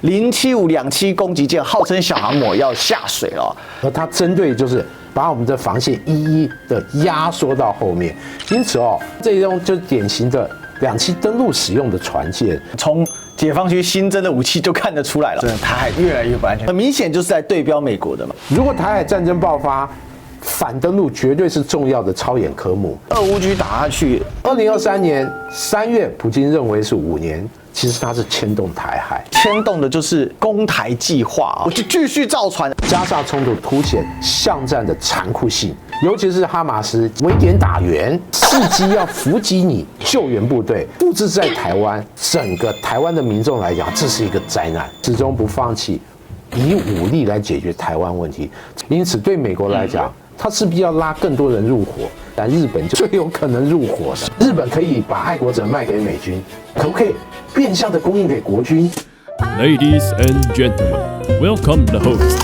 075-27攻击舰号称小航母要下水了，而它针对就是把我们的防线一一的压缩到后面，因此这一种就是典型的2栖登陆使用的船舰。从解放区新增的武器就看得出来了，真的台海越来越不安全，很明显就是在对标美国的嘛。如果台海战争爆发，反登陆绝对是重要的操演科目。俄乌局打下去，2023年3月，普京认为是5年，其实他是牵动台海，牵动的就是攻台计划我就继续造船，加上冲突凸显巷战的残酷性，尤其是哈马斯围点打援，伺机要伏击你救援部队，布置在台湾，整个台湾的民众来讲，这是一个灾难，始终不放弃以武力来解决台湾问题。因此，对美国来讲，他势必要拉更多人入伙，但日本就最有可能入伙的。日本可以把爱国者卖给美军，可不可以变相的供应给国军 ？Ladies and gentlemen, welcome the host.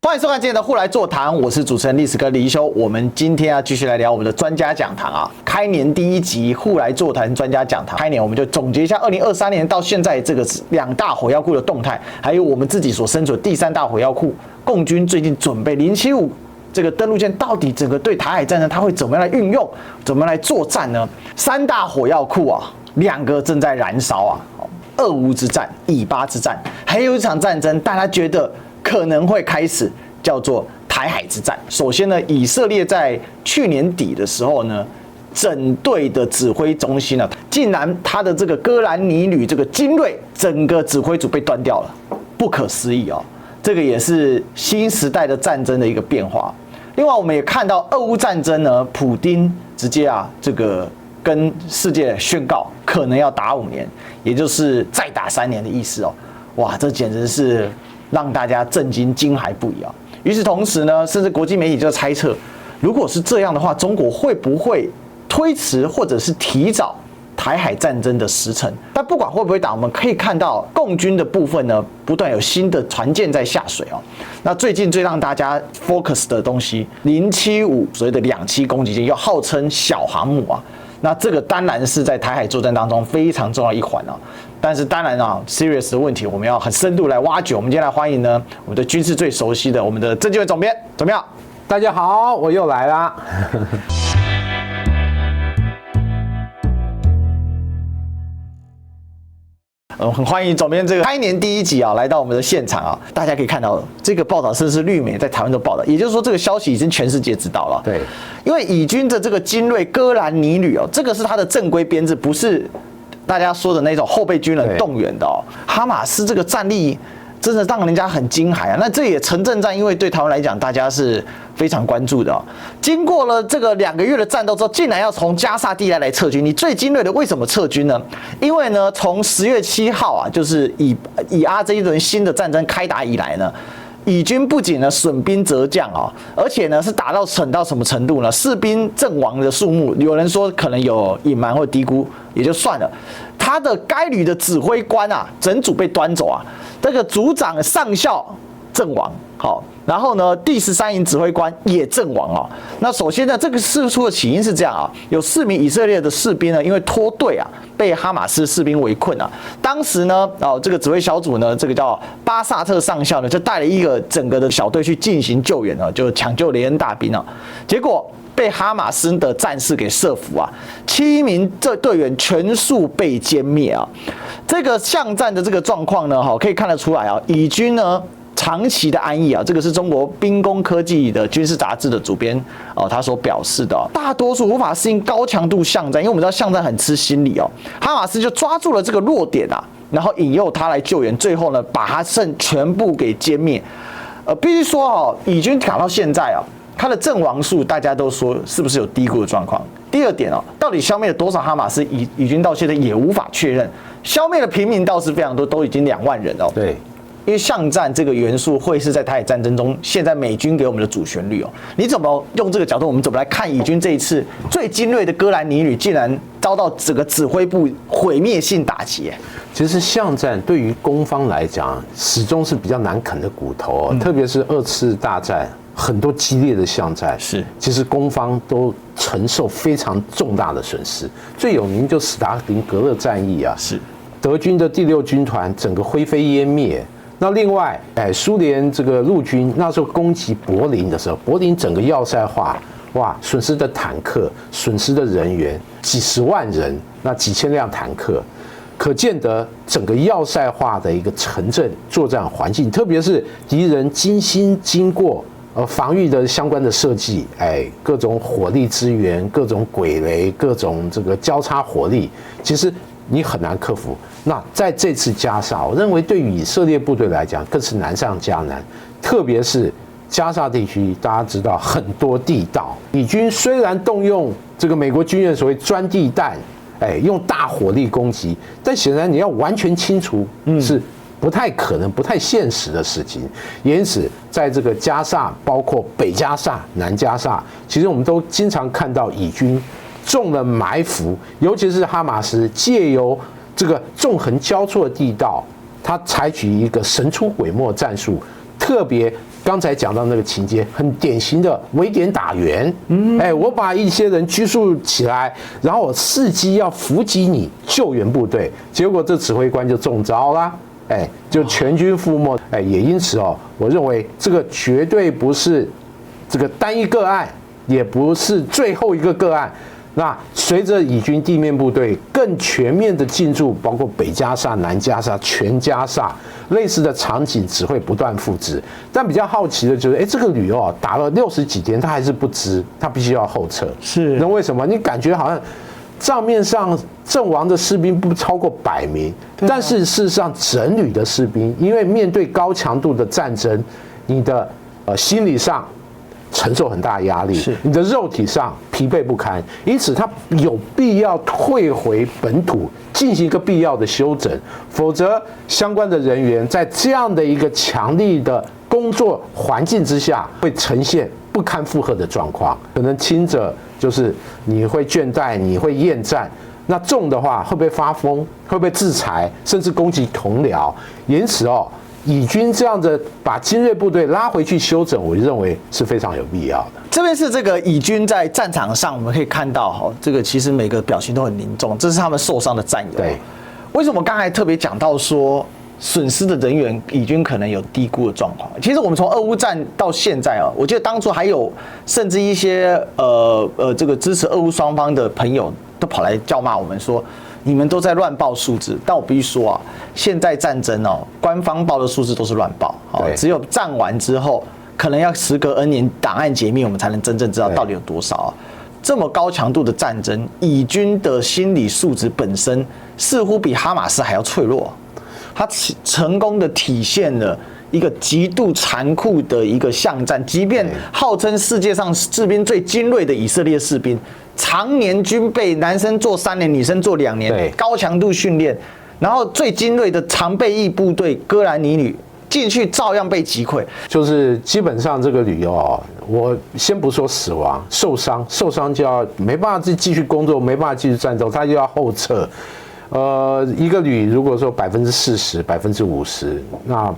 欢迎收看今天的互来座谈，我是主持人历史哥李一修。我们今天要继续来聊我们的专家讲堂啊，开年第1集互来座谈专家讲堂。开年我们就总结一下2023年到现在这个2大火药库的动态，还有我们自己所身处的第3大火药库，共军最近准备075这个登陆舰，到底整个对台海战争它会怎么样来运用，怎么样来作战呢？3大火药库啊，2个正在燃烧啊，俄乌之战、以巴之战，还有一场战争，大家觉得可能会开始，叫做台海之战。首先呢，以色列在去年底的时候呢，整队的指挥中心呢，竟然他的这个哥兰尼旅这个精锐整个指挥组被端掉了，不可思议哦。这个也是新时代的战争的一个变化。另外，我们也看到俄乌战争呢，普丁直接这个跟世界宣告可能要打5年，也就是再打3年的意思哦。哇，这简直是让大家震惊、惊骇不已啊！与此同时呢，甚至国际媒体就猜测，如果是这样的话，中国会不会推迟或者是提早台海战争的时程？但不管会不会打，我们可以看到共军的部分呢，不断有新的船舰在下水哦。那最近最让大家 focus 的东西，075所谓的2栖攻击舰，又号称小航母啊。那这个当然是在台海作战当中非常重要一环啊。但是当然serious 的问题我们要很深度来挖掘。我们今天来欢迎呢，我们的军事最熟悉的我们的政经会总编怎么样？大家好，我又来啦。很欢迎总编这个开年第1集来到我们的现场啊！大家可以看到这个报道，甚至是绿媒在台湾都报道，也就是说这个消息已经全世界知道了。对，因为以军的这个精锐哥兰尼旅这个是它的正规编制，不是大家说的那种后备军人动员的哈马斯这个战力真的让人家很惊骇啊！那这也城镇战，因为对台湾来讲，大家是非常关注的经过了这个2个月的战斗之后，竟然要从加沙地带来撤军。你最精锐的为什么撤军呢？因为呢，从10月7号就是以阿这一轮新的战争开打以来呢，以军不仅呢损兵折将而且呢是打到省到什么程度呢？士兵阵亡的数目，有人说可能有隐瞒或低估，也就算了。他的该旅的指挥官整组被端走这个组长上校阵亡，然后呢，第13营指挥官也阵亡那首先呢，这个事出的起因是这样有4名以色列的士兵呢，因为脱队被哈马斯士兵围困当时呢，这个指挥小组呢，这个叫巴萨特上校呢，就带了一个整个的小队去进行救援就抢救雷恩大兵结果被哈马斯的战士给射俘7名队员全数被歼灭这个巷战的这个状况呢，可以看得出来以军呢长期的安逸这个是中国兵工科技的军事杂志的主编他所表示的大多数无法适应高强度巷战，因为我们知道巷战很吃心理哈马斯就抓住了这个弱点然后引诱他来救援，最后呢把他全部给歼灭。必须说以军打到现在他的阵亡数大家都说是不是有低估的状况？第二点到底消灭了多少哈马斯？以军到现在也无法确认。消灭的平民倒是非常多，都已经2万人对。因为巷战这个元素会是在台海战争中，现在美军给我们的主旋律你怎么用这个角度？我们怎么来看以军这一次最精锐的哥兰尼旅竟然遭到整个指挥部毁灭性打击？其实巷战对于攻方来讲，始终是比较难啃的骨头特别是2次大战很多激烈的巷战，是其实攻方都承受非常重大的损失。最有名就史达林格勒战役啊，是德军的第6军团整个灰飞烟灭。那另外，苏联这个陆军那时候攻击柏林的时候，柏林整个要塞化，哇，损失的坦克、损失的人员几十万人，那几千辆坦克，可见得整个要塞化的一个城镇作战环境，特别是敌人精心经过防御的相关的设计，各种火力支援、各种鬼雷、各种这个交叉火力，其实你很难克服。那在这次加沙，我认为对于以色列部队来讲更是难上加难，特别是加沙地区，大家知道很多地道，以军虽然动用这个美国军人所谓钻地弹，用大火力攻击，但显然你要完全清除是不太可能、不太现实的事情。因此，在这个加沙，包括北加沙、南加沙，其实我们都经常看到以军中了埋伏，尤其是哈马斯借由这个纵横交错的地道，他采取一个神出鬼没战术，特别刚才讲到那个情节，很典型的围点打援。我把一些人拘束起来，然后我伺机要伏击你救援部队，结果这指挥官就中招啦。就全军覆没。也因此我认为这个绝对不是这个单一个案，也不是最后一个个案。那随着以军地面部队更全面的进驻，包括北加沙、南加沙、全加沙，类似的场景只会不断复制。但比较好奇的就是，这个旅游打了60几天，他还是不知，他必须要后撤。是，那为什么？你感觉好像账面上阵亡的士兵不超过100名，但是事实上整旅的士兵，因为面对高强度的战争，你的心理上承受很大压力，你的肉体上疲惫不堪，因此他有必要退回本土进行一个必要的休整，否则相关的人员在这样的一个强力的工作环境之下，会呈现不堪负荷的状况。可能轻者就是你会倦怠，你会厌战；那重的话会不会发疯，会不会制裁，甚至攻击同僚？因此以军这样的把精锐部队拉回去休整，我认为是非常有必要的。这边是这个以军在战场上，我们可以看到这个其实每个表情都很凝重，这是他们受伤的战友。对，为什么刚才特别讲到说损失的人员，以军可能有低估的状况？其实我们从俄乌战到现在我记得当初还有甚至一些这个支持俄乌双方的朋友都跑来叫骂我们说，你们都在乱报数字。但我必须说现在战争官方报的数字都是乱报，只有战完之后，可能要时隔 N 年档案解密，我们才能真正知道到底有多少。这么高强度的战争，以军的心理素质本身似乎比哈马斯还要脆弱。他成功的体现了一个极度残酷的一个巷战，即便号称世界上士兵最精锐的以色列士兵，常年军备，男生做3年，女生做2年，高强度训练，然后最精锐的常备役部队哥兰尼旅进去照样被击溃。就是基本上这个旅游我先不说死亡，受伤就要没办法继续工作，没办法继续战斗，他就要后撤。一个旅如果说40%、50%，那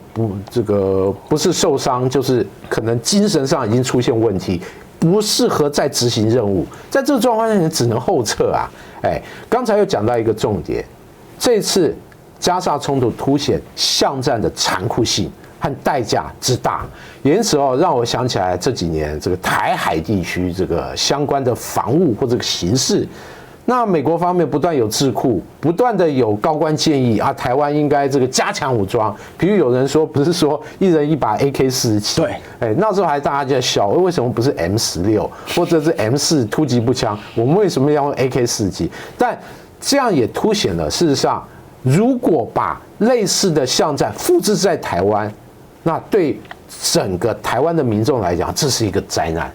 不是受伤，就是可能精神上已经出现问题，不适合再执行任务。在这个状况下，你只能后撤啊。刚才又讲到一个重点，这次加沙冲突凸显巷战的残酷性和代价之大，因此让我想起来这几年这个台海地区这个相关的防务或者形势。那美国方面不断有智库，不断的有高官建议台湾应该这个加强武装。比如有人说，不是说一人一把 AK-47，对，那时候还大家在笑，为什么不是 M16或者是 M4突击步枪？我们为什么要用 AK-47？但这样也凸显了，事实上，如果把类似的巷战复制在台湾，那对整个台湾的民众来讲，这是一个灾难。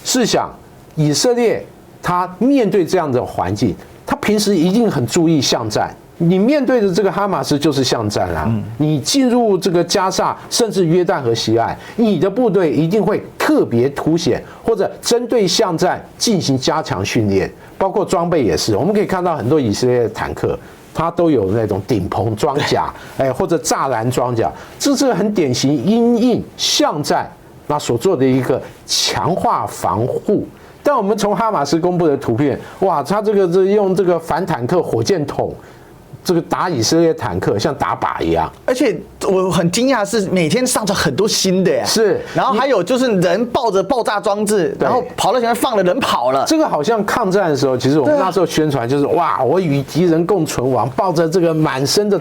试想以色列。他面对这样的环境，他平时一定很注意巷战。你面对的这个哈马斯就是巷战啊！你进入这个加沙，甚至约旦河西岸，你的部队一定会特别凸显，或者针对巷战进行加强训练，包括装备也是。我们可以看到很多以色列的坦克，它都有那种顶棚装甲，或者栅栏装甲，这是很典型因应巷战那所做的一个强化防护。但我们从哈马斯公布的图片，哇，他这个用这个反坦克火箭筒，这个打以色列坦克像打靶一样。而且我很惊讶的是，每天上传很多新的耶。是，然后还有就是人抱着爆炸装置，然后跑到前面放了人跑了。这个好像抗战的时候，其实我们那时候宣传就是哇，我与敌人共存亡，抱着这个满身的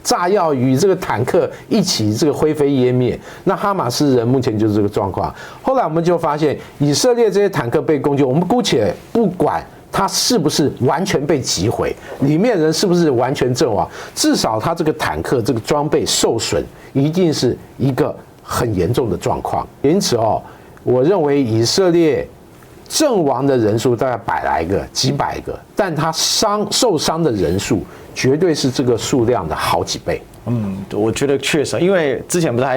炸药与这个坦克一起这个灰飞烟灭。那哈马斯人目前就是这个状况。后来我们就发现，以色列这些坦克被攻击，我们姑且不管它是不是完全被击毁，里面人是不是完全阵亡，至少它这个坦克这个装备受损，一定是一个很严重的状况。因此我认为以色列阵亡的人数大概100来个、几百个，但他受伤的人数绝对是这个数量的好几倍。我觉得确实，因为之前不是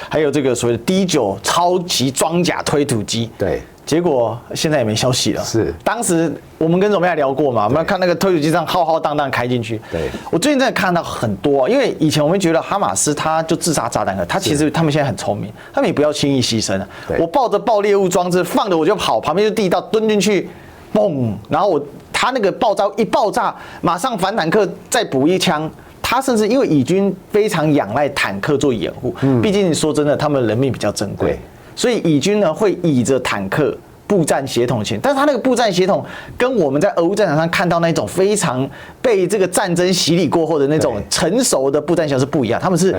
还有这个所谓的D9超级装甲推土机，对，结果现在也没消息了。是，当时我们跟荣亚聊过嘛，我们要看那个推土机上浩浩荡荡开进去。对，我最近真的看到很多，因为以前我们觉得哈马斯他就自杀炸弹客，他其实他们现在很聪明，他们也不要轻易牺牲了。我抱着爆猎物装置放着我就跑，旁边就地道蹲进去，嘣，然后他那个一爆炸，马上反坦克再补一枪。他甚至因为以军非常仰赖坦克做掩护，毕竟说真的，他们人命比较珍贵，所以以军呢会倚着坦克步战协同前，但是他那个步战协同跟我们在俄乌战场上看到那种非常被这个战争洗礼过后的那种成熟的步战协同是不一样，他们是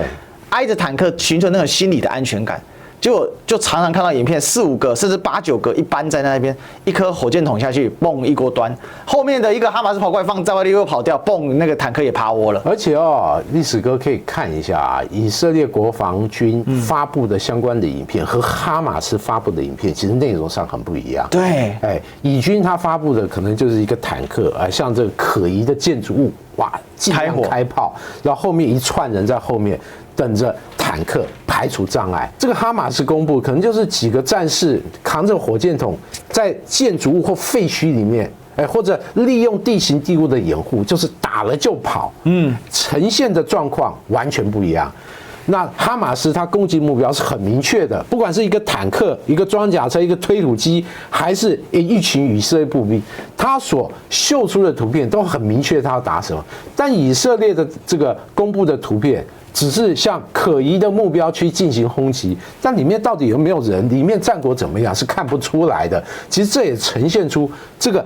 挨着坦克寻求那种心理的安全感。结果就常常看到影片4、5个甚至8、9个一班在那边，一颗火箭筒下去，嘣一锅端，后面的一个哈马斯跑过来放炸药又跑掉，嘣那个坦克也趴窝了。而且历史哥可以看一下以色列国防军发布的相关的影片和哈马斯发布的影片，其实内容上很不一样。对，以军他发布的可能就是一个坦克像这个可疑的建筑物，哇，尽量开炮，然后后面一串人在后面等着坦克排除障碍。这个哈马斯公布可能就是几个战士扛着火箭筒在建筑物或废墟里面，或者利用地形地物的掩护，就是打了就跑，呈现的状况完全不一样。那哈马斯它攻击目标是很明确的，不管是一个坦克、一个装甲车、一个推土机，还是一群以色列步兵，他所秀出的图片都很明确他要打什么。但以色列的这个公布的图片只是向可疑的目标区进行轰击，但里面到底有没有人，里面战果怎么样是看不出来的。其实这也呈现出这个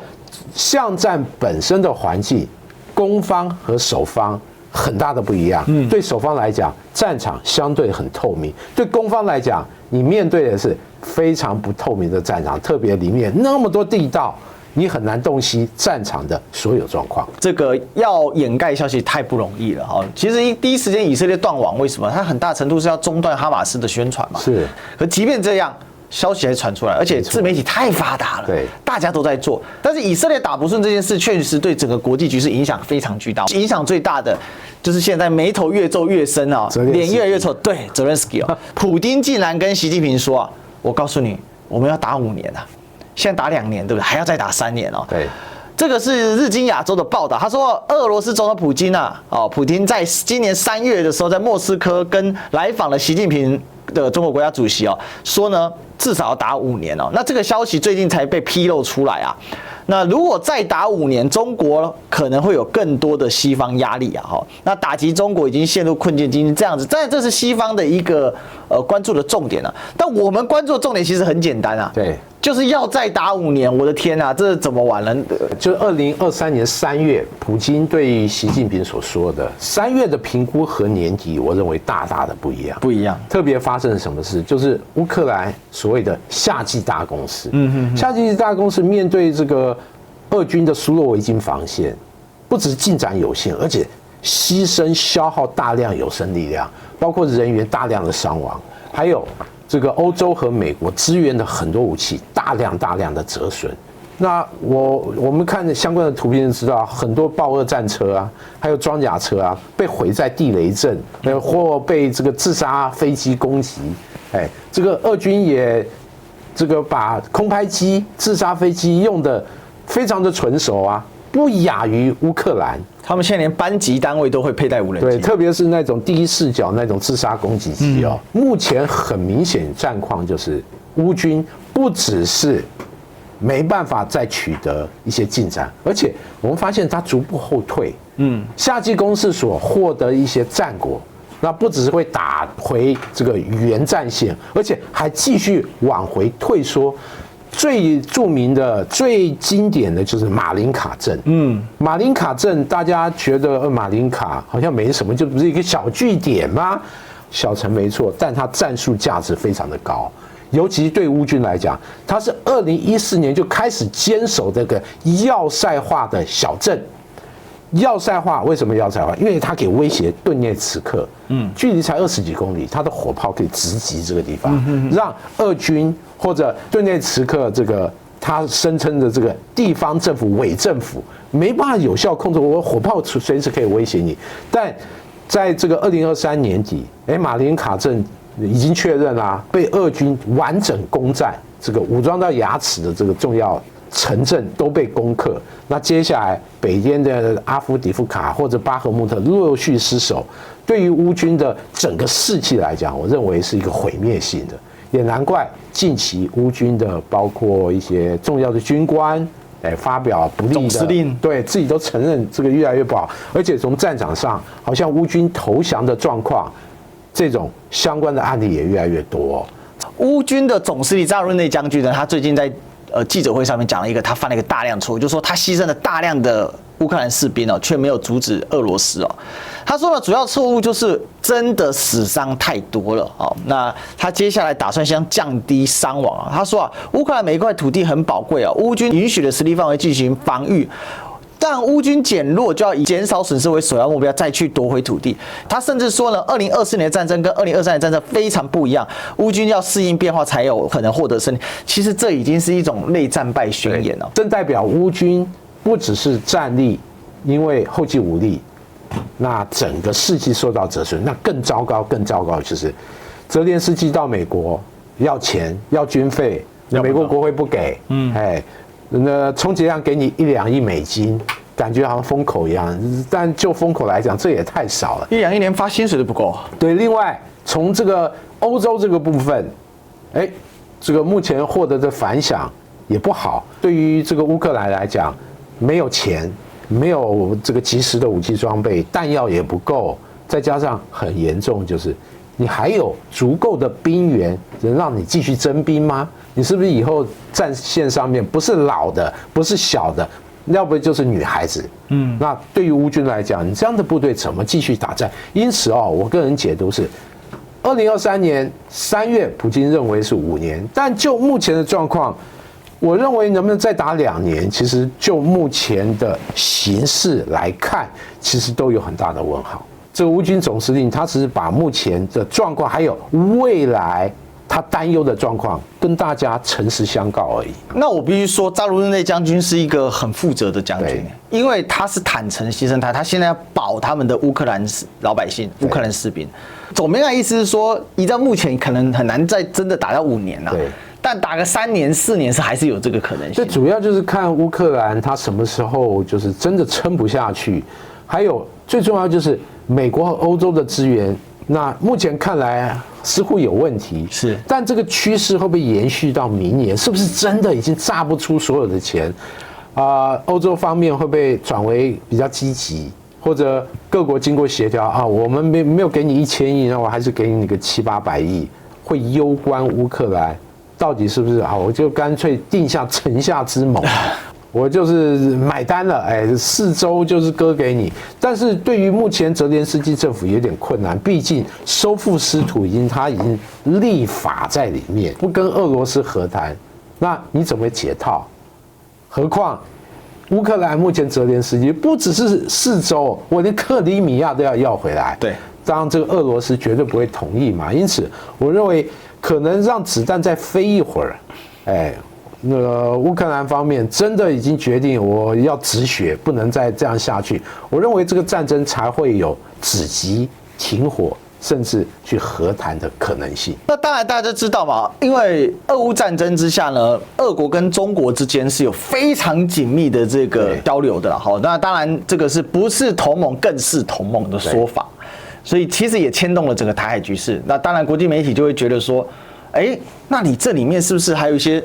巷战本身的环境，攻方和守方很大的不一样。对守方来讲，战场相对很透明；对攻方来讲，你面对的是非常不透明的战场，特别里面那么多地道，你很难洞悉战场的所有状况。这个要掩盖消息太不容易了哈。其实第一时间以色列断网，为什么？它很大程度是要中断哈马斯的宣传嘛。是。可即便这样，消息还是传出来，而且自媒体太发达了，对，大家都在做。但是以色列打不顺这件事，确实对整个国际局势影响非常巨大。影响最大的就是现在眉头越皱越深啊，脸越来越丑。对，泽连斯基哦，普丁竟然跟习近平说啊，我告诉你，我们要打5年啊，现在打2年，对不对？还要再打3年哦。对。这个是日经亚洲的报道，他说俄罗斯总统普京啊，普丁在今年3月的时候，在莫斯科跟来访了习近平的中国国家主席说呢，至少要打5年哦。那这个消息最近才被披露出来啊。那如果再打5年，中国可能会有更多的西方压力啊，那打击中国已经陷入困境经济这样子，但这是西方的一个关注的重点啊。但我们关注的重点其实很简单啊，对，就是要再打5年。我的天啊，这怎么玩了？就2023年3月，普京对习近平所说的3月的评估和年底，我认为大大的不一样。不一样，特别发生了什么事？就是乌克兰所谓的夏季大攻势。夏季大攻势面对这个俄军的苏洛维金防线，不止进展有限，而且牺牲消耗大量有生力量，包括人员大量的伤亡，还有这个欧洲和美国支援的很多武器大量的折损。那我们看相关的图片就知道，很多豹二战车啊，还有装甲车啊，被毁在地雷阵，或被这个自杀飞机攻击。这个俄军也这个把空拍机、自杀飞机用的非常的纯熟啊，不亚于乌克兰。他们现在连班级单位都会佩戴无人机，对，特别是那种第一视角那种自杀攻击机哦。目前很明显战况就是乌军不只是没办法再取得一些进展，而且我们发现他逐步后退。夏季攻势所获得一些战果，那不只是会打回这个原战线，而且还继续往回退缩。最著名的、最经典的就是马林卡镇。马林卡镇，大家觉得马林卡好像没什么，就不是一个小据点吗？小城没错，但它战术价值非常的高。尤其对乌军来讲，它是2014年就开始坚守这个要塞化的小镇。要塞化为什么要塞化？因为它可以威胁顿涅茨克，距离才20几公里，它的火炮可以直击这个地方，让俄军或者顿涅茨克这个他声称的这个地方政府伪政府没办法有效控制，我火炮随时可以威胁你。但在这个2023年底，马林卡镇已经确认啦，被俄军完整攻占，这个武装到牙齿的这个重要城镇都被攻克。那接下来北边的阿夫迪夫卡或者巴赫穆特陆续失守，对于乌军的整个士气来讲，我认为是一个毁灭性的。也难怪近期乌军的包括一些重要的军官，发表不利的总司令，对自己都承认这个越来越不好，而且从战场上好像乌军投降的状况，这种相关的案例也越来越多。乌军的总司令扎鲁内将军呢，他最近在记者会上面讲了一个，他犯了一个大量错误，就是说他牺牲了大量的乌克兰士兵哦，却没有阻止俄罗斯哦。他说呢，主要错误就是真的死伤太多了哦。那他接下来打算先降低伤亡啊。他说啊，乌克兰每一块土地很宝贵啊，乌军允许的实力范围进行防御。但乌军减弱就要以减少损失为首要目标，再去夺回土地。他甚至说呢，2024年的战争跟2023年的战争非常不一样，乌军要适应变化才有可能获得胜利。其实这已经是一种内战败宣言了。这代表乌军不只是战力，因为后继无力，那整个士气受到折损。那更糟糕就是泽连斯基到美国要钱要军费，美国国会不给，那充其量给你1-2亿美金，感觉好像封口一样。但就封口来讲，这也太少了，1-2亿连发薪水都不够。对，另外从这个欧洲这个部分，这个目前获得的反响也不好。对于这个乌克兰来讲，没有钱，没有这个及时的武器装备，弹药也不够，再加上很严重就是你还有足够的兵源能让你继续征兵吗？你是不是以后战线上面不是老的，不是小的，要不就是女孩子？那对于乌军来讲，你这样的部队怎么继续打仗？因此我个人解读是，2023年3月，普京认为是5年，但就目前的状况，我认为能不能再打2年，其实就目前的形势来看，其实都有很大的问号。这个乌军总司令他只是把目前的状况还有未来他担忧的状况跟大家诚实相告而已。那我必须说，扎卢日内将军是一个很负责的将军，因为他是坦诚牺牲他现在要保他们的乌克兰老百姓、乌克兰士兵。总编的意思是说，依照目前可能很难再真的打到5年了。但打个3年、4年是还是有这个可能性。这主要就是看乌克兰他什么时候就是真的撑不下去，还有最重要就是美国和欧洲的资源。那目前看来似乎有问题，是，但这个趋势会不会延续到明年？是不是真的已经榨不出所有的钱？欧洲方面会不会转为比较积极，或者各国经过协调我们没有给你1000亿，那我还是给你个700-800亿，会攸关乌克兰到底是不是我就干脆定下城下之盟。我就是买单了，4周就是割给你。但是对于目前泽连斯基政府有点困难，毕竟收复失土他已经立法在里面，不跟俄罗斯和谈，那你怎么解套？何况乌克兰目前泽连斯基不只是4周，我连克里米亚都要回来。对，当然这个俄罗斯绝对不会同意嘛。因此，我认为可能让子弹再飞一会儿，那个乌克兰方面真的已经决定我要止血，不能再这样下去。我认为这个战争才会有止急、停火、甚至去和谈的可能性。那当然大家都知道嘛，因为俄乌战争之下呢，俄国跟中国之间是有非常紧密的这个交流的啦。好，那当然这个是不是同盟更是同盟的说法，所以其实也牵动了整个台海局势。那当然国际媒体就会觉得说，那你这里面是不是还有一些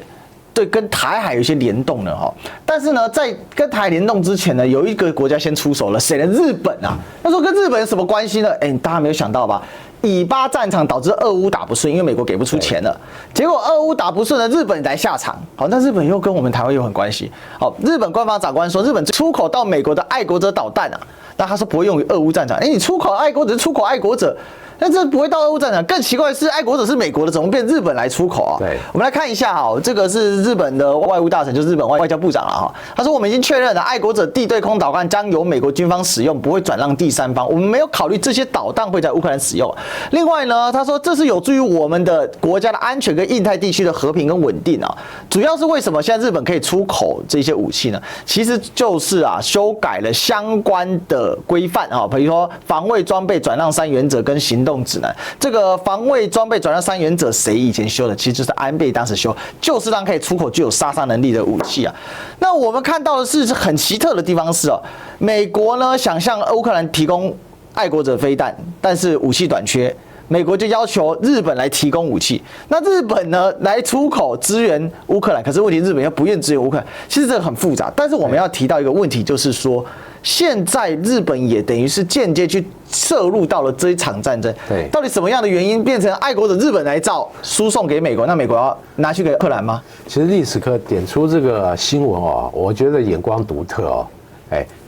对跟台海有一些联动呢？哈，但是呢，在跟台海联动之前呢，有一个国家先出手了，谁呢？日本啊。那说跟日本有什么关系呢？大家没有想到吧？以巴战场导致俄乌打不顺，因为美国给不出钱了，结果俄乌打不顺了，日本来下场。好，那日本又跟我们台湾有很关系。好，日本官方长官说，日本出口到美国的爱国者导弹啊，那他说不会用于俄乌战场。你出口爱国者是出口爱国者。但这不会到俄乌战场，更奇怪的是，爱国者是美国的，怎么变日本来出口啊？对，我们来看一下哈，这个是日本的外务大臣，就是日本外交部长了哈。他说，我们已经确认了，爱国者地对空导弹将由美国军方使用，不会转让第三方。我们没有考虑这些导弹会在乌克兰使用。另外呢，他说这是有助于我们的国家的安全跟印太地区的和平跟稳定啊。主要是为什么现在日本可以出口这些武器呢？其实就是修改了相关的规范啊，比如说防卫装备转让三原则跟行动指南。这个防卫装备转让三原则谁以前修的？其实就是安倍当时修，就是让可以出口具有杀伤能力的武器啊。那我们看到的是很奇特的地方是美国呢想向乌克兰提供爱国者飞弹，但是武器短缺。美国就要求日本来提供武器，那日本呢来出口支援乌克兰，可是问题日本又不愿支援乌克兰，其实这个很复杂。但是我们要提到一个问题，就是说现在日本也等于是间接去涉入到了这一场战争。对，到底什么样的原因变成爱国者日本来造输送给美国？那美国要拿去给乌克兰吗？其实历史课点出这个新闻我觉得眼光独特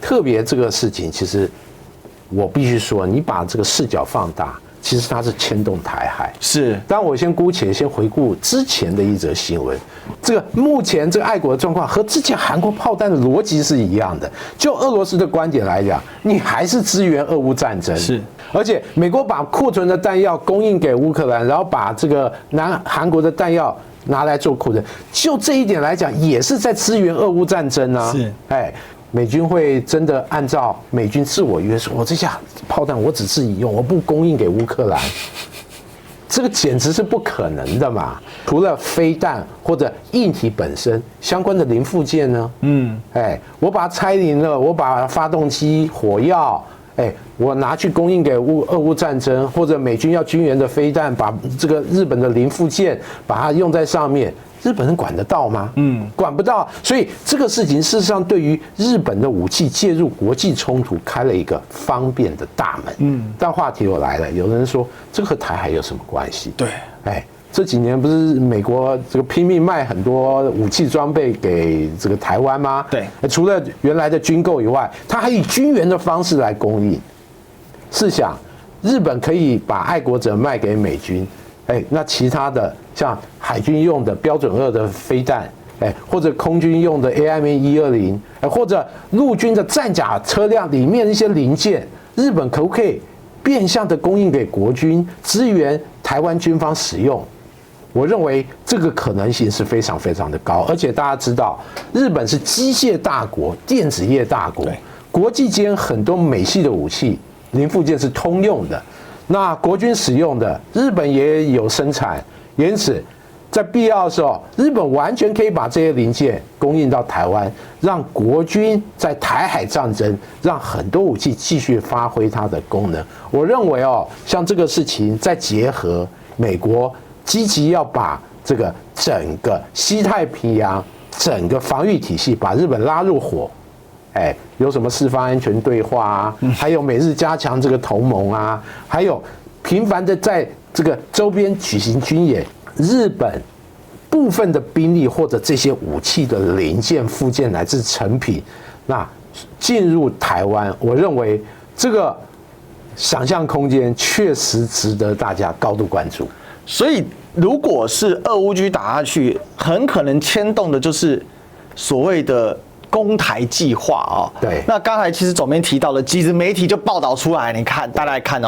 特别这个事情，其实我必须说，你把这个视角放大。其实它是牵动台海，是。但我先姑且先回顾之前的一则新闻，这个目前这个爱国的状况和之前韩国炮弹的逻辑是一样的。就俄罗斯的观点来讲，你还是支援俄乌战争，是。而且美国把库存的弹药供应给乌克兰，然后把这个韩国的弹药拿来做库存，就这一点来讲，也是在支援俄乌战争啊。是。美军会真的按照美军自我约束，我这下炮弹我只自己用，我不供应给乌克兰，这个简直是不可能的嘛！除了飞弹或者硬体本身相关的零附件呢？我把它拆零了，我把发动机、火药，我拿去供应给俄乌战争，或者美军要军援的飞弹，把这个日本的零附件把它用在上面。日本人管得到吗？管不到，所以这个事情事实上对于日本的武器介入国际冲突开了一个方便的大门。但话题又来了，有人说这个和台海有什么关系？对，这几年不是美国这个拼命卖很多武器装备给这个台湾吗？对，除了原来的军购以外，它还以军援的方式来供应。试想，日本可以把爱国者卖给美军。那其他的像海军用的标准2的飞弹，或者空军用的 AIM-120，或者陆军的战甲车辆里面的一些零件，日本可不可以变相的供应给国军，支援台湾军方使用？我认为这个可能性是非常非常的高，而且大家知道，日本是机械大国、电子业大国，国际间很多美系的武器零附件是通用的。那国军使用的，日本也有生产，因此在必要的时候，日本完全可以把这些零件供应到台湾，让国军在台海战争，让很多武器继续发挥它的功能。我认为像这个事情，再结合美国积极要把这个整个西太平洋整个防御体系把日本拉入伙。有什么四方安全对话啊？还有美日加强这个同盟啊，还有频繁的在这个周边举行军演。日本部分的兵力或者这些武器的零件、附件乃至成品，那进入台湾，我认为这个想象空间确实值得大家高度关注。所以，如果是俄乌局打下去，很可能牵动的就是所谓的攻台计划对，那刚才其实总编提到了，其实媒体就报道出来，你看大家来看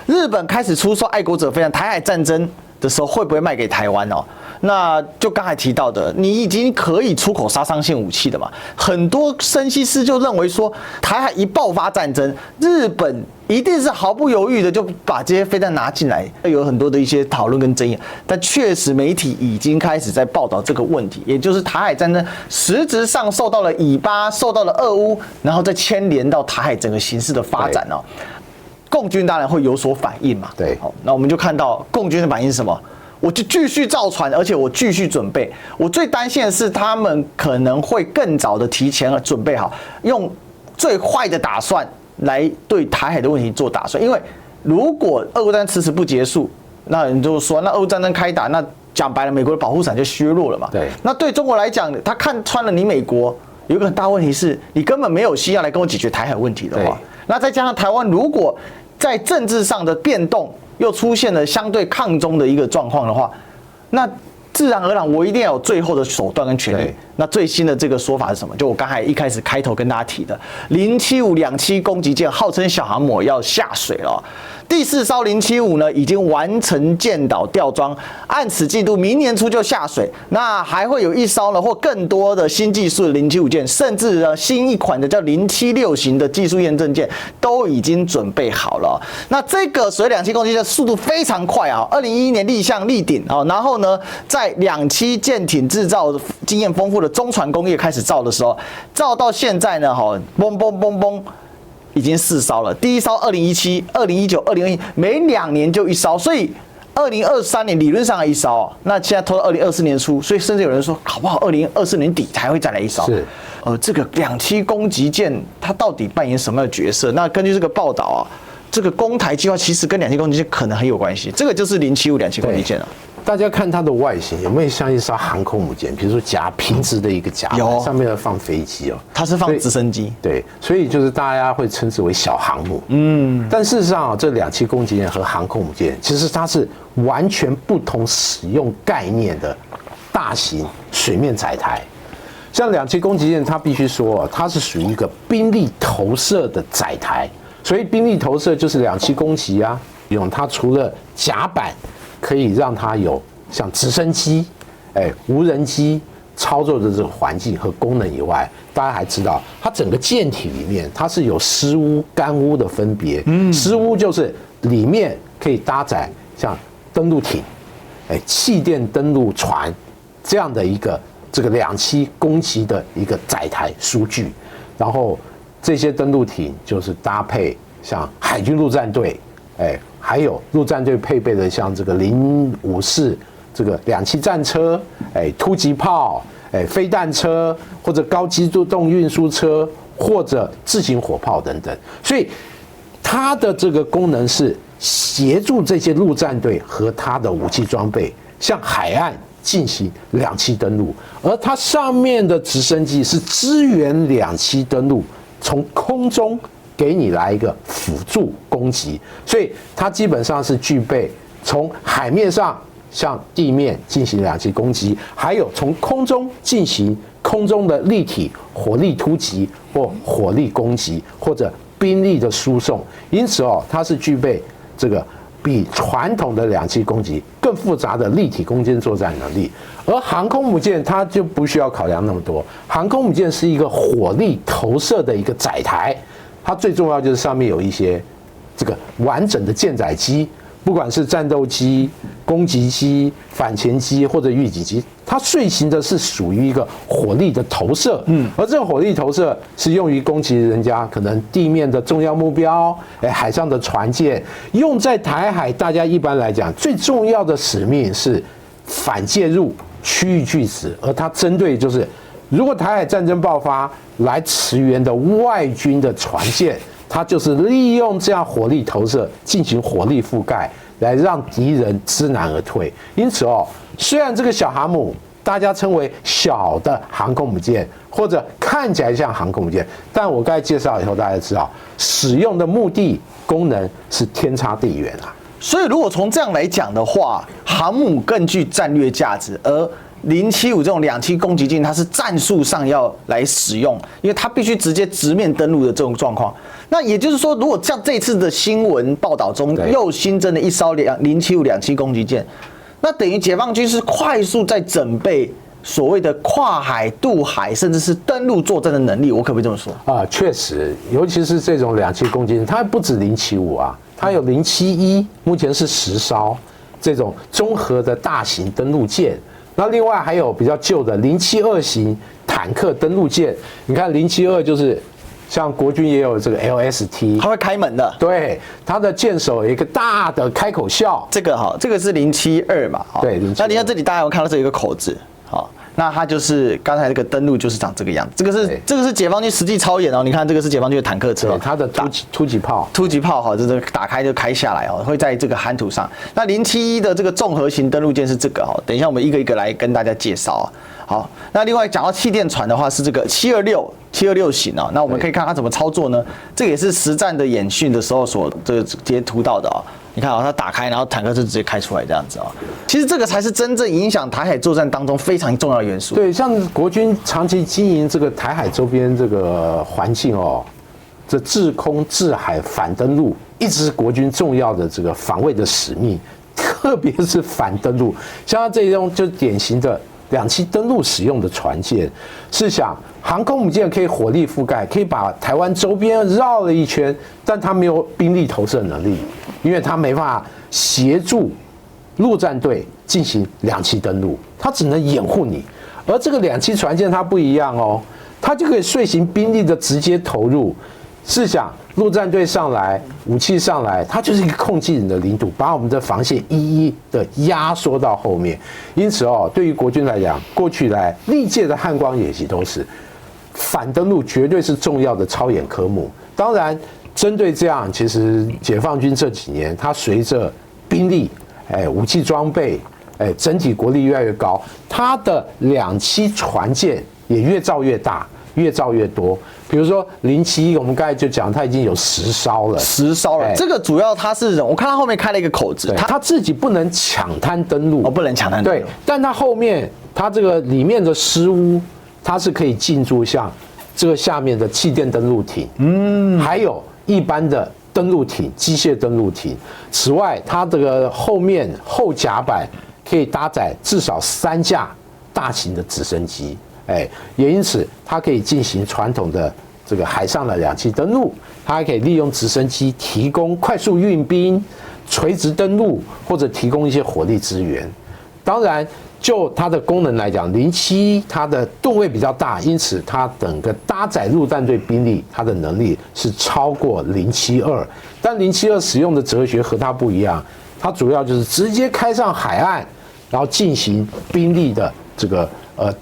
日本开始出售爱国者飞弹，台海战争的时候，会不会卖给台湾哦？那就刚才提到的，你已经可以出口杀伤性武器的嘛？很多分析师就认为说，台海一爆发战争，日本一定是毫不犹豫的就把这些飞弹拿进来，有很多的一些讨论跟争议。但确实媒体已经开始在报道这个问题，也就是台海战争实质上受到了以巴、受到了俄乌，然后再牵连到台海整个形势的发展哦。共军当然会有所反应嘛。对，好，那我们就看到共军的反应是什么？我就继续造船，而且我继续准备。我最担心的是，他们可能会更早的提前准备好，用最坏的打算来对台海的问题做打算。因为如果俄乌战争迟迟不结束，那你就说，那俄乌战争开打，那讲白了，美国的保护伞就削弱了嘛。对。那对中国来讲，他看穿了你美国，有一个很大问题是，你根本没有心要来跟我解决台海问题的话，那再加上台湾如果在政治上的变动，又出现了相对抗中的一个状况的话，那自然而然我一定要有最后的手段跟权利。那最新的这个说法是什么？就我刚才一开始开头跟大家提的075-27攻击舰，号称小航母要下水了。第4艘075呢，已经完成舰岛吊装，按此进度，明年初就下水。那还会有1艘呢，或更多的新技术的075舰，甚至呢新一款的叫076型的技术验证舰都已经准备好了。那这个水2栖攻击舰速度非常快啊，2011年立项立顶啊，然后呢，在2栖舰艇制造经验丰富的中船工业开始造的时候，造到现在呢，嘣，已经4艘了。第1艘2017、2019、2021，每2年就1艘，所以2023年理论上1艘，那现在拖到2024年初，所以甚至有人说，搞不好2024年底才会再来1艘。是，这个2栖攻击舰它到底扮演什么样的角色？那根据这个报道啊，这个攻台计划其实跟2栖攻击舰可能很有关系。这个就是075-2栖攻击舰啊。大家看它的外形有没有像一艘航空母舰？比如说夹平直的一个甲板，上面要放飞机哦，它是放直升机。对，所以就是大家会称之为小航母。但事实上啊，这2栖攻击舰和航空母舰其实它是完全不同使用概念的大型水面载台。像2栖攻击舰，它必须说它是属于一个兵力投射的载台，所以兵力投射就是2栖攻击啊，用它除了甲板可以让它有像直升机、无人机操作的这个环境和功能以外，大家还知道它整个舰体里面它是有湿污、干污的分别。湿污就是里面可以搭载像登陆艇、气垫登陆船这样的一个这个2栖攻击的一个载台输具，然后这些登陆艇就是搭配像海军陆战队，还有陆战队配备的像这个054这个2栖战车，突击炮，飞弹车，或者高机动运输车，或者自行火炮等等。所以它的这个功能是协助这些陆战队和它的武器装备向海岸进行2栖登陆，而它上面的直升机是支援2栖登陆，从空中给你来一个辅助攻击，所以它基本上是具备从海面上向地面进行2栖攻击，还有从空中进行空中的立体火力突击或火力攻击，或者兵力的输送。因此它是具备这个比传统的2栖攻击更复杂的立体空间作战能力。而航空母舰它就不需要考量那么多，航空母舰是一个火力投射的一个载台。它最重要就是上面有一些这个完整的舰载机，不管是战斗机、攻击机、反潜机或者预警机，它遂行的是属于一个火力的投射。而这个火力投射是用于攻击人家可能地面的重要目标，海上的船舰。用在台海，大家一般来讲最重要的使命是反介入、区域拒止，而它针对就是如果台海战争爆发来驰援的外军的船舰，它就是利用这样火力投射进行火力覆盖，来让敌人知难而退。因此虽然这个小航母大家称为小的航空母舰，或者看起来像航空母舰，但我刚才介绍以后，大家知道使用的目的功能是天差地远啊。所以如果从这样来讲的话，航母更具战略价值，而075这种2栖攻击舰，它是战术上要来使用，因为它必须直接直面登陆的这种状况。那也就是说，如果像这次的新闻报道中又新增了1艘075-2栖攻击舰，那等于解放军是快速在整备所谓的跨海、渡海，甚至是登陆作战的能力，我可不可以这么说？确实，尤其是这种2栖攻击舰，它不止075啊，它有071，目前是10艘这种综合的大型登陆舰。那另外还有比较旧的072型坦克登陆舰，你看072就是像国军也有这个 LST， 它会开门的。对，它的舰首有一个大的开口笑，这个是072嘛？对，072。那你看这里大家有看到这有一个口子，好，那它就是刚才这个登陆就是长这个样子。这个是解放军实际操演哦，你看这个是解放军的坦克车，它的突击炮哈，这个打开就开下来哦，会在这个滩涂上。那071的这个综合型登陆舰是这个哦，等一下我们一个一个来跟大家介绍。好，那另外讲到气垫船的话是这个726型啊，那我们可以看它怎么操作呢？这也是实战的演训的时候所这个截图到的啊。你看啊，它打开，然后坦克就直接开出来这样子啊。其实这个才是真正影响台海作战当中非常重要的元素。对，像国军长期经营这个台海周边这个环境哦，这制空、制海、反登陆，一直是国军重要的这个防卫的使命，特别是反登陆，像它这种就是典型的2栖登陆使用的船舰，是想航空母舰可以火力覆盖，可以把台湾周边绕了一圈，但它没有兵力投射能力，因为它没办法协助陆战队进行2栖登陆，它只能掩护你。而这个2栖船舰它不一样哦，它就可以遂行兵力的直接投入。试想，陆战队上来，武器上来，它就是一个控制你的领土，把我们的防线一一的压缩到后面。因此哦，对于国军来讲，过去来历届的汉光演习都是反登陆，绝对是重要的操演科目。当然，针对这样，其实解放军这几年，它随着兵力、武器装备、整体国力越来越高，它的2栖船舰也越造越大，越造越多。比如说071，我们刚才就讲，它已经有10艘了，10艘了。这个主要它是我看它后面开了一个口子，它自己不能抢滩登陆，不能抢滩登陆。对，但它后面它这个里面的尸屋，它是可以进驻像这个下面的气垫登陆艇，还有一般的登陆艇、机械登陆艇。此外，它这个后面后甲板可以搭载至少3架大型的直升机。也因此，它可以进行传统的这个海上的2栖登陆，它还可以利用直升机提供快速运兵、垂直登陆，或者提供一些火力支援。当然，就它的功能来讲，071它的吨位比较大，因此它整个搭载陆战队兵力，它的能力是超过072。但072使用的哲学和它不一样，它主要就是直接开上海岸，然后进行兵力的这个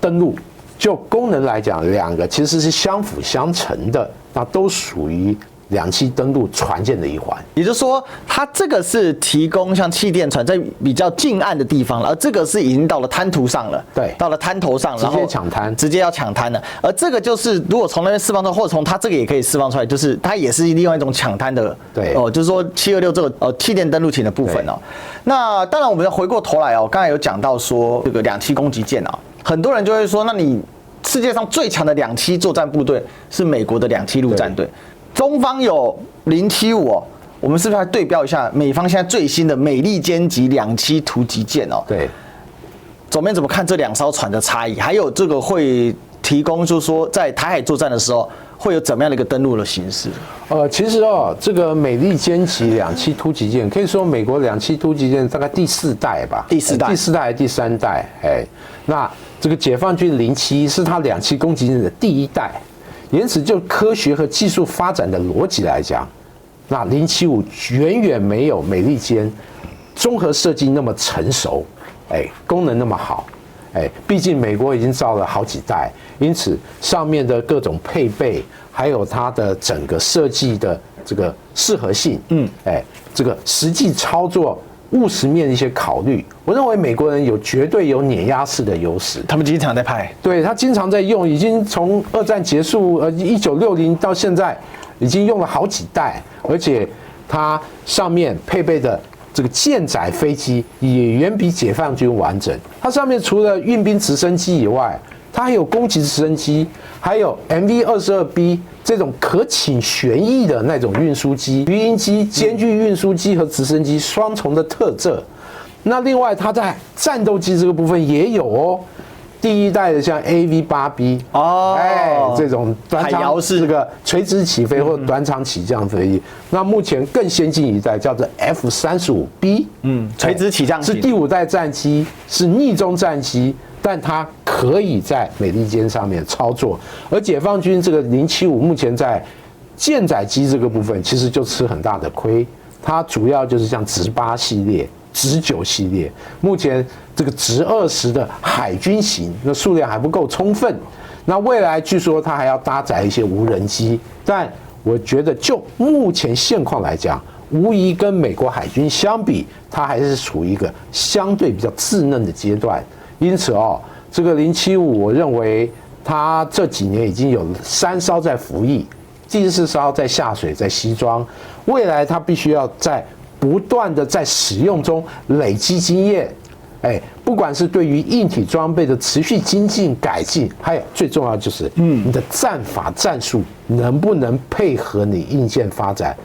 登陆。就功能来讲，2个其实是相辅相成的，那都属于2栖登陆船舰的一环。也就是说，它这个是提供像气垫船在比较近岸的地方了，而这个是已经到了滩涂上了，对，到了滩头上，直接抢滩，直接要抢滩了。而这个就是如果从那边释放出来，或者从它这个也可以释放出来，就是它也是另外一种抢滩的，对哦，就是说726这个气垫登陆艇的部分哦。那当然我们要回过头来哦，刚才有讲到说这个2栖攻击舰啊，很多人就会说，那你世界上最强的2栖作战部队是美国的2栖陆战队，中方有075哦，我们是不是来对标一下美方现在最新的美利坚级2栖突击舰哦？对，总编怎么看这2艘船的差异？还有这个会提供，就是说在台海作战的时候会有怎么样的一个登陆的形式？其实哦，这个美利坚级2栖突击舰可以说美国2栖突击舰大概第4代吧，第4代还是第3代？那这个解放军071是它2栖攻击舰的第1代，因此就科学和技术发展的逻辑来讲，那075远远没有美利坚综合设计那么成熟，功能那么好，毕竟美国已经造了好几代，因此上面的各种配备，还有它的整个设计的这个适合性，这个实际操作务实面的一些考虑，我认为美国人绝对有碾压式的优势。他们经常在派，对，他经常在用，已经从2战结束，1960到现在，已经用了好几代，而且它上面配备的这个舰载飞机也远比解放军完整。它上面除了运兵直升机以外，它还有攻击直升机，还有 MV-22B 这种可倾旋翼的那种运输机、鱼鹰机，兼具运输机和直升机双重的特质。那另外它在战斗机这个部分也有哦。第一代的像 AV8B 这种短场这个垂直起飞或短场起降飞机，那目前更先进一代叫做 F35B， 垂直起降是第5代战机，是逆中战机，但它可以在美利坚上面操作。而解放军这个075目前在舰载机这个部分其实就吃很大的亏，它主要就是像直8系列、直9系列，目前这个直20的海军型那数量还不够充分。那未来据说它还要搭载一些无人机，但我觉得就目前现况来讲，无疑跟美国海军相比，它还是处于一个相对比较稚嫩的阶段。因此这个075，我认为它这几年已经有3艘在服役，第4艘在下水在西装，未来它必须要在不断的在使用中累积经验，不管是对于硬体装备的持续精进改进，还有最重要就是你的战法战术能不能配合你硬件发展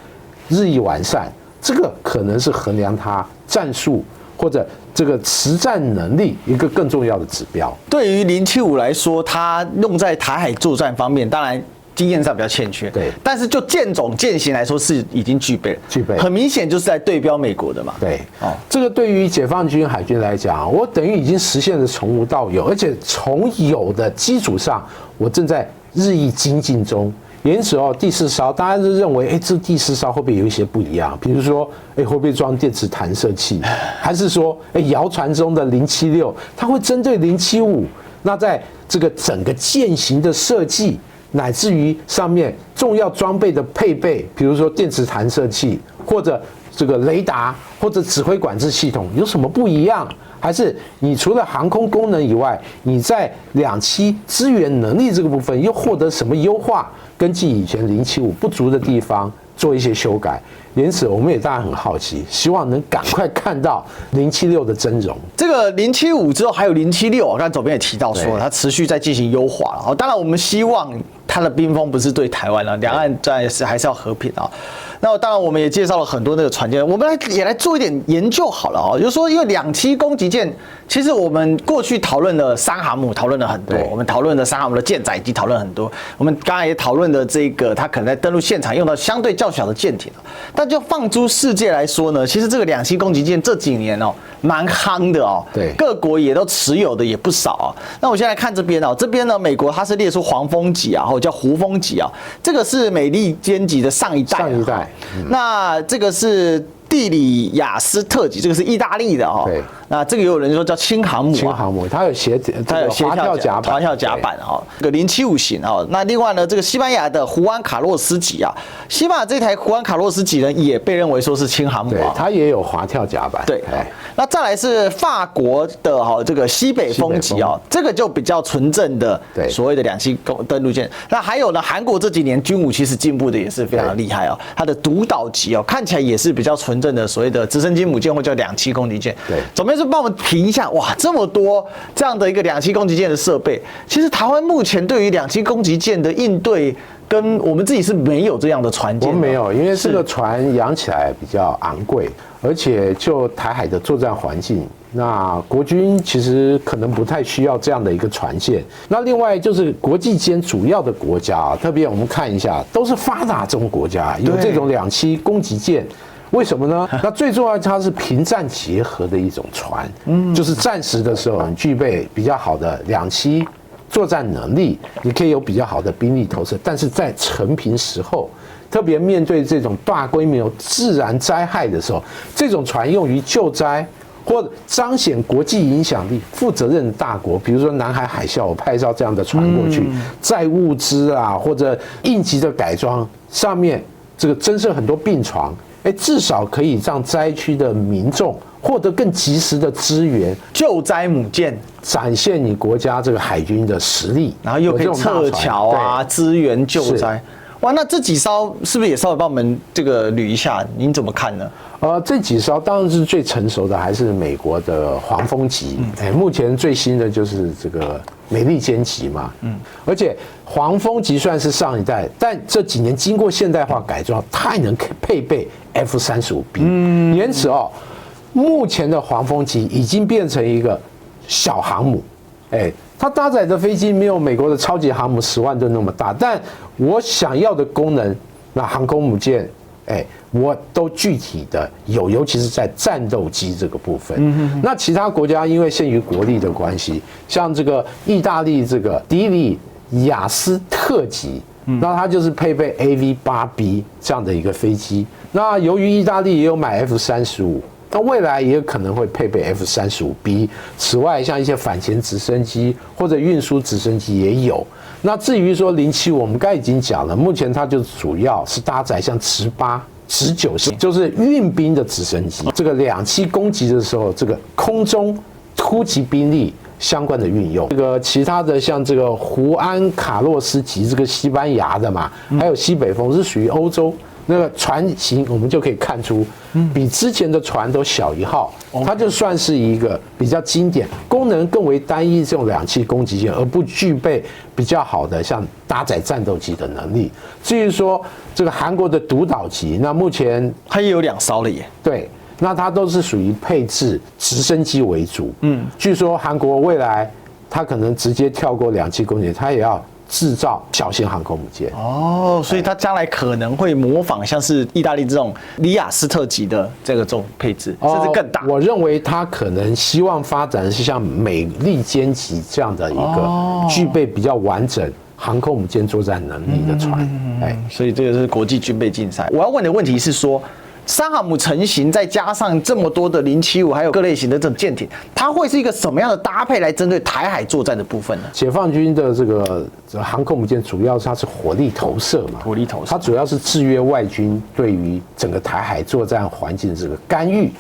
日益完善，这个可能是衡量它战术或者这个实战能力一个更重要的指标。对于075来说，它用在台海作战方面，当然经验上比较欠缺，对，但是就舰种舰型来说是已经具备了，很明显就是在对标美国的嘛。对，这个对于解放军海军来讲，我等于已经实现了从无到有，而且从有的基础上，我正在日益精进中。因此第4艘大家都认为，这第4艘会不会有一些不一样？比如说，会不会装电磁弹射器？还是说，谣传中的076，它会针对075？那在这个整个舰型的设计，乃至于上面重要装备的配备，比如说电磁弹射器，或者这个雷达，或者指挥管制系统，有什么不一样？还是你除了航空功能以外，你在2栖支援能力这个部分又获得什么优化？根据以前075不足的地方做一些修改。因此，我们也当然很好奇，希望能赶快看到076的真容。这个075之后还有076，刚才左边也提到说，它持续在进行优化了。当然，我们希望它的兵锋不是对台湾了，两岸还是要和平啊。那当然，我们也介绍了很多那个船舰，我们也来做一点研究好了就是说，因为2栖攻击舰，其实我们过去讨论的3航母讨论了很多，我们讨论的3航母的舰载机讨论很多，我们刚才也讨论的这个，它可能在登陆现场用到相对较小的舰艇，但就放诸世界来说呢，其实这个2栖攻击舰这几年蛮夯的对，各国也都持有的也不少那我现在看这边这边呢，美国它是列出黄蜂级或者叫胡蜂级这个是美利坚级的上一代。那这个是地里亚斯特级，这个是意大利的对，那这个也有人说叫轻航母轻航母，它有滑跳甲板这个075型那另外呢，这个西班牙的胡安卡洛斯级西班牙这台胡安卡洛斯级呢，也被认为说是轻航母它也有滑跳甲板。对，那再来是法国的这个西北风级这个就比较纯正的所谓的2栖登陆舰。那还有呢，韩国这几年军武其实进步的也是非常厉害它的独岛级看起来也是比较纯正的所谓的直升机母舰或叫2栖攻击舰。对，总编是帮我们评一下，哇，这么多这样的一个2栖攻击舰的设备，其实台湾目前对于2栖攻击舰的应对，跟我们自己是没有这样的船舰。我们没有，因为这个船养起来比较昂贵，而且就台海的作战环境，那国军其实可能不太需要这样的一个船舰。那另外就是国际间主要的国家特别我们看一下，都是发达中国家有这种2栖攻击舰。为什么呢？那最重要，它是平战结合的一种船，就是战时的时候，你具备比较好的2栖作战能力，你可以有比较好的兵力投射，但是在成平时候，特别面对这种大规模自然灾害的时候，这种船用于救灾或彰显国际影响力、负责任的大国，比如说南海海啸，我派一艘这样的船过去，载物资或者应急的改装，上面这个增设很多病床。至少可以让灾区的民众获得更及时的支援，救灾母舰展现你国家这个海军的实力，然后又可以撤侨支援救灾。哇，那这几艘是不是也稍微帮我们这个捋一下？您怎么看呢？这几艘当然是最成熟的，还是美国的黄蜂级。目前最新的就是这个美利坚级嘛。而且黄蜂级算是上一代，但这几年经过现代化改装，它还能配备 F35B。因此目前的黄蜂级已经变成一个小航母，它搭载的飞机没有美国的超级航母10万吨那么大，但我想要的功能，那航空母舰，我都具体的有，尤其是在战斗机这个部分。那其他国家因为限于国力的关系，像这个意大利这个迪里亚斯特级，那它就是配备 AV8B 这样的一个飞机。那由于意大利也有买 F35。那未来也有可能会配备 F35B。此外，像一些反潜直升机或者运输直升机也有。那至于说075，我们刚才已经讲了，目前它就主要是搭载像直8、直9，就是运兵的直升机。这个2栖攻击的时候，这个空中突击兵力相关的运用。这个其他的像这个胡安卡洛斯级，这个西班牙的嘛，还有西北风是属于欧洲。那个船型我们就可以看出，比之前的船都小1号，它就算是一个比较经典、功能更为单一这种2栖攻击舰，而不具备比较好的像搭载战斗机的能力。至于说这个韩国的独岛级，那目前它也有2艘了耶。对，那它都是属于配置直升机为主。据说韩国未来它可能直接跳过2栖攻击，它也要制造小型航空母舰。所以它将来可能会模仿像是意大利这种里亚斯特级的这种配置，甚至更大。我认为它可能希望发展的是像美利坚级这样的一个具备比较完整航空母舰作战能力的船。所以这个是国际军备竞赛。我要问的问题是说，三航母成型，再加上这么多的075，还有各类型的这种舰艇，它会是一个什么样的搭配来针对台海作战的部分呢？解放军的这个航空母舰主要它是火力投射嘛，火力投射，它主要是制约外军对于整个台海作战环境的这个干预。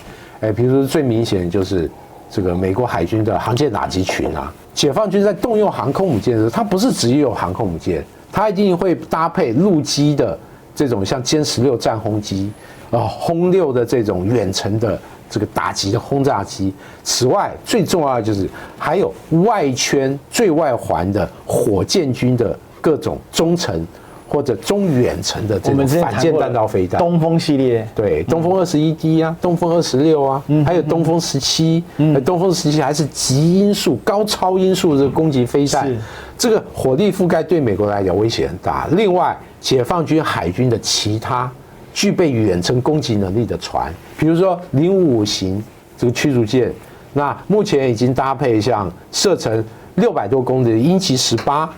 比如说最明显的就是这个美国海军的航舰打击群啊，解放军在动用航空母舰的时候，它不是只有航空母舰，它一定会搭配陆基的这种像歼16战轰机。轰6的这种远程的这个打击的轰炸机。此外，最重要的就是还有外圈最外环的火箭军的各种中程或者中远程的这种反舰弹道飞弹。东风系列，对，东风21D 啊，东风26啊，还有东风17，东风17还是极音速、高超音速的攻击飞弹。这个火力覆盖对美国来讲威胁很大。另外，解放军海军的其他具备远程攻击能力的船，比如说055型这个驱逐舰，那目前已经搭配像射程600多公里的鹰击18，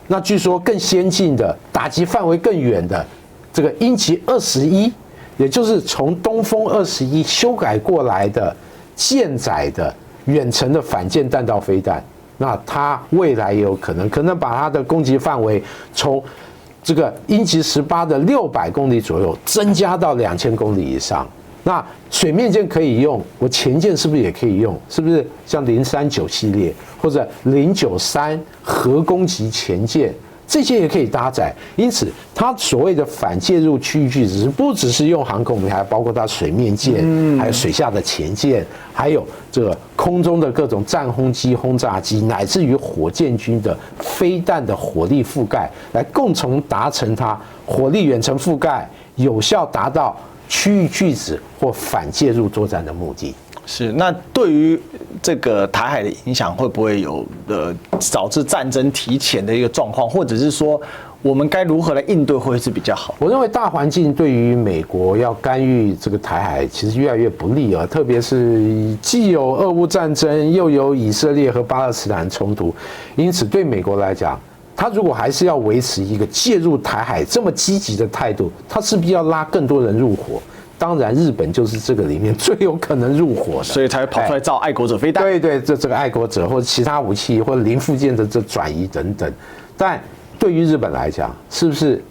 那据说更先进的打击范围更远的这个鹰击21，也就是从东风21修改过来的舰载的远程的反舰弹道飞弹，那它未来也有可能把它的攻击范围从这个鹰击18的600公里左右增加到2000公里以上。那水面舰可以用，我前舰是不是也可以用？是不是像039系列或者093核攻击前舰，这些也可以搭载？因此，它所谓的反介入区域拒止，不只是用航空母舰，还包括它水面舰，还有水下的前舰，还有这个空中的各种战轰机、轰炸机，乃至于火箭军的飞弹的火力覆盖，来共同达成它火力远程覆盖，有效达到区域拒止或反介入作战的目的。是，那对于这个台海的影响，会不会有导致战争提前的一个状况，或者是说我们该如何来应对会是比较好？我认为大环境对于美国要干预这个台海其实越来越不利了，特别是既有俄乌战争，又有以色列和巴勒斯坦冲突，因此对美国来讲，他如果还是要维持一个介入台海这么积极的态度，他势必要拉更多人入伙。当然，日本就是这个里面最有可能入伙的，所以才会跑出来造爱国者飞弹。对对，这个爱国者或者其他武器或者零附件的这转移等等。但对于日本来讲，是不是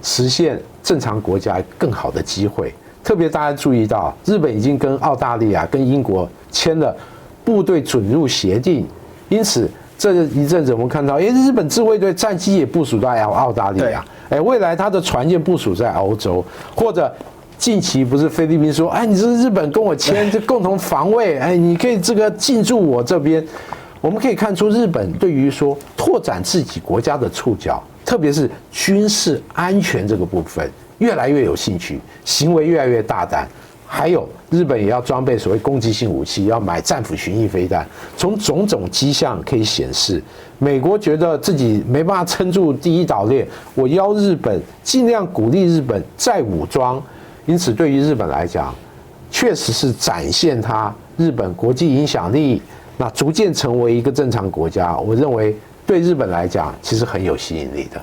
实现正常国家更好的机会？特别大家注意到，日本已经跟澳大利亚、跟英国签了部队准入协定，因此这一阵子我们看到，日本自卫队战机也部署在澳大利亚，未来它的船舰部署在欧洲，或者近期不是菲律宾说，你是日本跟我签这共同防卫，你可以这个进驻我这边。我们可以看出，日本对于说拓展自己国家的触角，特别是军事安全这个部分，越来越有兴趣，行为越来越大胆。还有日本也要装备所谓攻击性武器，要买战斧巡弋飞弹。从种种迹象可以显示，美国觉得自己没办法撑住第一岛链，我邀日本尽量鼓励日本再武装。因此，对于日本来讲，确实是展现它日本国际影响力，那逐渐成为一个正常国家。我认为对日本来讲，其实很有吸引力的。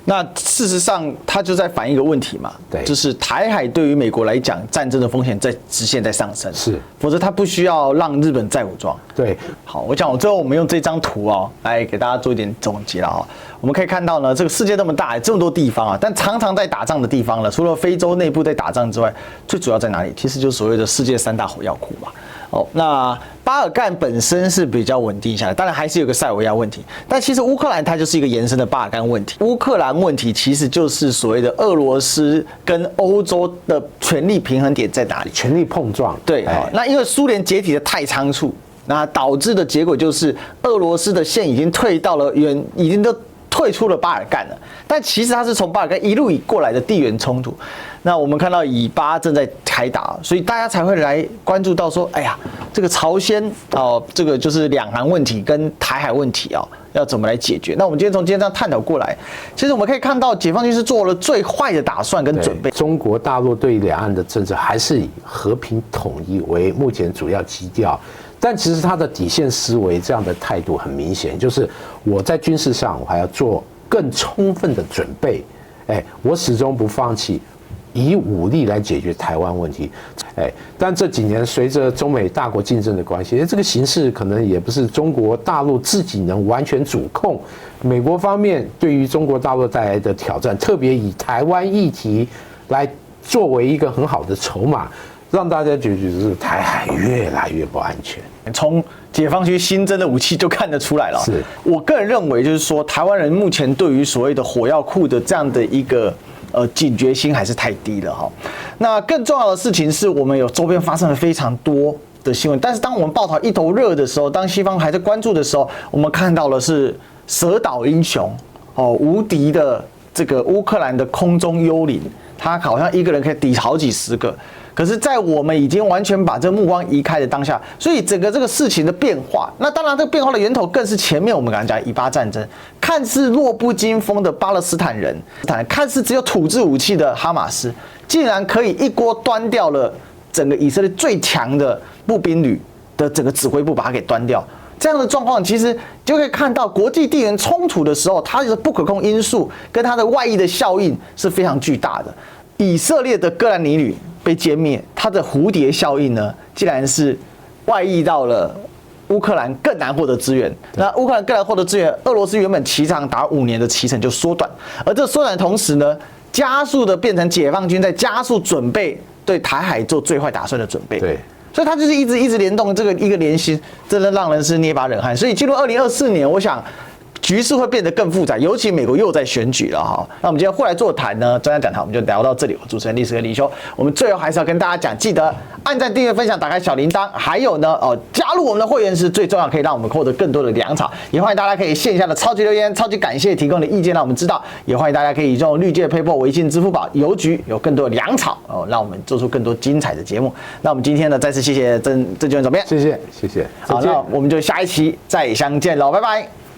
那事实上，它就在反映一个问题嘛，对，就是台海对于美国来讲，战争的风险在直线在上升，是，否则它不需要让日本再武装。对，好，我最后我们用这张图来给大家做一点总结了我们可以看到呢，这个世界这么大，这么多地方但常常在打仗的地方呢，除了非洲内部在打仗之外，最主要在哪里？其实就是所谓的世界3大火药库嘛。那巴尔干本身是比较稳定下来，当然还是有个塞尔维亚问题，但其实乌克兰它就是一个延伸的巴尔干问题。乌克兰问题其实就是所谓的俄罗斯跟欧洲的权力平衡点在哪里？权力碰撞。对，那因为苏联解体的太仓促，那导致的结果就是俄罗斯的线已经退到了已经都退出了巴尔干了，但其实它是从巴尔干一路以过来的地缘冲突。那我们看到以巴正在开打，所以大家才会来关注到说，哎呀，这个朝鲜这个就是两韩问题跟台海问题要怎么来解决？那我们今天从今天这样探讨过来，其实我们可以看到，解放军是做了最坏的打算跟准备。中国大陆对两岸的政策还是以和平统一为目前主要基调。但其实他的底线思维这样的态度很明显，就是我在军事上我还要做更充分的准备，我始终不放弃以武力来解决台湾问题，但这几年随着中美大国竞争的关系，这个形势可能也不是中国大陆自己能完全主控。美国方面对于中国大陆带来的挑战，特别以台湾议题来作为一个很好的筹码，让大家觉得是台海越来越不安全。从解放军新增的武器就看得出来了。是我个人认为，就是说台湾人目前对于所谓的火药库的这样的一个警觉心还是太低了那更重要的事情是我们有周边发生了非常多的新闻，但是当我们报道一头热的时候，当西方还在关注的时候，我们看到的是蛇岛英雄无敌的这个乌克兰的空中幽灵，他好像一个人可以抵好几十个。可是，在我们已经完全把这目光移开的当下，所以整个这个事情的变化，那当然这个变化的源头更是前面我们刚才讲以巴战争，看似弱不禁风的巴勒斯坦人，看似只有土制武器的哈马斯，竟然可以一锅端掉了整个以色列最强的步兵旅的整个指挥部，把它给端掉。这样的状况，其实就可以看到国际地缘冲突的时候，它的不可控因素跟它的外溢的效应是非常巨大的。以色列的哥兰尼旅被歼灭，它的蝴蝶效应呢，竟然是外溢到了乌克兰更难获得资源。那乌克兰更难获得资源，俄罗斯原本期长达5年的期程就缩短，而这缩短的同时呢，加速的变成解放军在加速准备对台海做最坏打算的准备。对。所以它就是一直联动这个一个联心，真的让人是捏把冷汗。所以进入2024年，我想局势会变得更复杂，尤其美国又在选举了那我们今天会来座谈呢，专家讲堂我们就聊到这里。我主持人历史哥李修，我们最后还是要跟大家讲，记得按赞、订阅、分享、打开小铃铛，还有呢加入我们的会员是最重要，可以让我们获得更多的粮草。也欢迎大家可以线下的超级留言，超级感谢提供的意见让我们知道。也欢迎大家可以用绿界 PayPal、微信、支付宝、邮局有更多的粮草让我们做出更多精彩的节目。那我们今天呢，再次谢谢郑主任总编，谢谢。好，那我们就下一期再相见喽，拜拜。